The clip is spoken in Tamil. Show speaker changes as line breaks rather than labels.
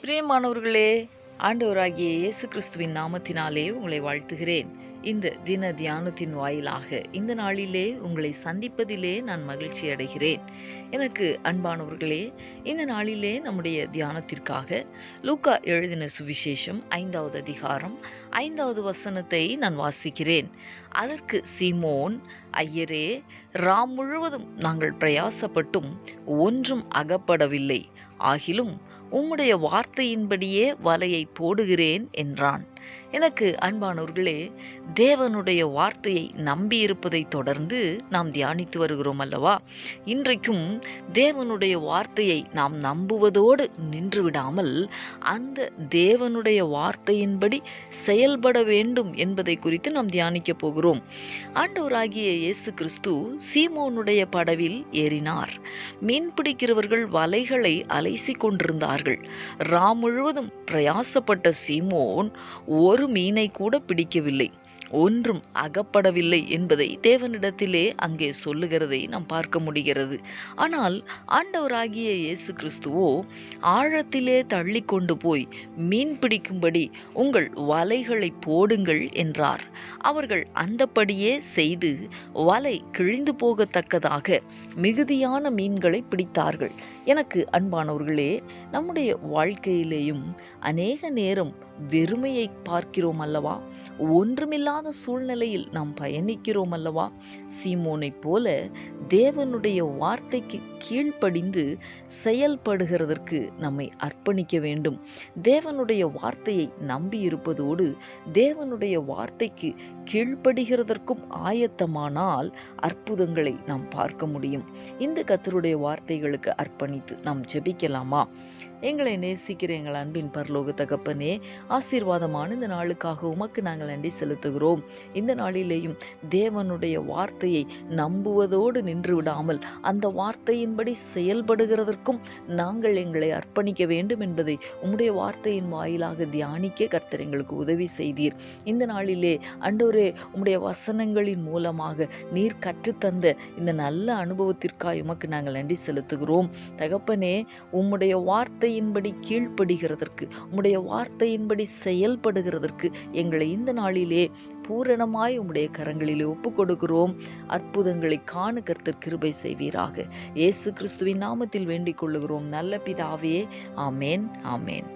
பிரியமானவர்களே, ஆண்டவராகிய இயேசு கிறிஸ்துவின் நாமத்தினாலே உங்களை வாழ்த்துகிறேன். இந்த தின தியானத்தின் வாயிலாக இந்த நாளிலே உங்களை சந்திப்பதிலே நான் மகிழ்ச்சி அடைகிறேன். எனக்கு அன்பானவர்களே, இந்த நாளிலே நம்முடைய தியானத்திற்காக லூக்கா எழுதின சுவிசேஷம் 5வது அதிகாரம் 5வது வசனத்தை நான் வாசிக்கிறேன். அதற்கு சீமோன், ஐயரே, ராம் முழுவதும் நாங்கள் பிரயாசப்பட்டும் ஒன்றும் அகப்படவில்லை, ஆகிலும் உம்முடைய வார்த்தையின்படியே வலையை போடுகிறேன் என்றான். எனக்கு அன்பானவர்களே, தேவனுடைய வார்த்தையை நம்பியிருப்பதை தொடர்ந்து நாம் தியானித்து வருகிறோம் அல்லவா? இன்றைக்கும் தேவனுடைய வார்த்தையை நாம் நம்புவதோடு நின்று விடாமல் அந்த தேவனுடைய வார்த்தையின்படி செயல்பட வேண்டும் என்பதை குறித்து நாம் தியானிக்க போகிறோம். ஆண்டவராகிய இயேசு கிறிஸ்து சீமோனுடைய படவில் ஏறினார். மீன் பிடிக்கிறவர்கள் வலைகளை அலைசி கொண்டிருந்தார்கள். ராம் முழுவதும் பிரயாசப்பட்ட சீமோன் ஒரு மீனை கூட பிடிக்கவில்லை, ஒன்றும் அகப்படவில்லை என்பதை தேவனிடத்திலே அங்கே சொல்லுகிறதை நாம் பார்க்க முடிகிறது. ஆனால் ஆண்டவராகிய இயேசு கிறிஸ்துவோ ஆழத்திலே தள்ளி கொண்டு போய் மீன் பிடிக்கும்படி உங்கள் வலைகளை போடுங்கள் என்றார். அவர்கள் அந்தபடியே செய்து வலை கிழிந்து போகத்தக்கதாக மிகுதியான மீன்களை பிடித்தார்கள். எனக்கு அன்பானவர்களே, நம்முடைய வாழ்க்கையிலேயும் அநேக நேரம் வெறுமையை பார்க்கிறோம் அல்லவா? ஒன்றுமில்லாத சூழ்நிலையில் நாம் பயணிக்கிறோம் அல்லவா? சீமோனைப் போல தேவனுடைய வார்த்தைக்கு கீழ்ப்படிந்து செயல்படுகிறதற்கு நம்மை அர்ப்பணிக்க வேண்டும். தேவனுடைய வார்த்தையை நம்பி இருப்பதோடு தேவனுடைய வார்த்தைக்கு கீழ்ப்படுகிறதற்கும் ஆயத்தமானால் அற்புதங்களை நாம் பார்க்க முடியும். இந்த கர்த்தருடைய வார்த்தைகளுக்கு அர்ப்பணித்து நாம் ஜெபிக்கலாமா? எங்களை நேசிக்கிற எங்கள் அன்பின் பரலோக தகப்பனே, ஆசீர்வாதமான இந்த நாளுக்காக உமக்கு நாங்கள் நன்றி செலுத்துகிறோம். இந்த நாளிலேயும் தேவனுடைய வார்த்தையை நம்புவதோடு நின்று விடாமல் அந்த வார்த்தையின்படி செயல்படுகிறதற்கும் நாங்கள் எங்களை அர்ப்பணிக்க வேண்டும் என்பதை உம்முடைய வார்த்தையின் வாயிலாக தியானிக்க கர்த்தர் எங்களுக்கு உதவி செய்தீர். இந்த நாளிலே ஆண்டவரே, உம்முடைய வசனங்களின் மூலமாக நீர் கற்றுத்தந்த இந்த நல்ல அனுபவத்திற்காக உமக்கு நாங்கள் நன்றி செலுத்துகிறோம். தகப்பனே, உம்முடைய வார்த்தையின்படி கீழ்ப்படுகிறதற்கு, உம்முடைய வார்த்தையின்படி செயல்படுகிறதற்கு எங்களை இந்த நாளிலே பூரணமாய் உம்முடைய கரங்களிலே ஒப்புக் கொடுக்கிறோம். அற்புதங்களை காண கர்த்தர் கிருபை செய்வீராக. இயேசு கிறிஸ்துவின் நாமத்தில் வேண்டிக் கொள்ளுகிறோம் நல்ல பிதாவே. ஆமேன், ஆமேன்.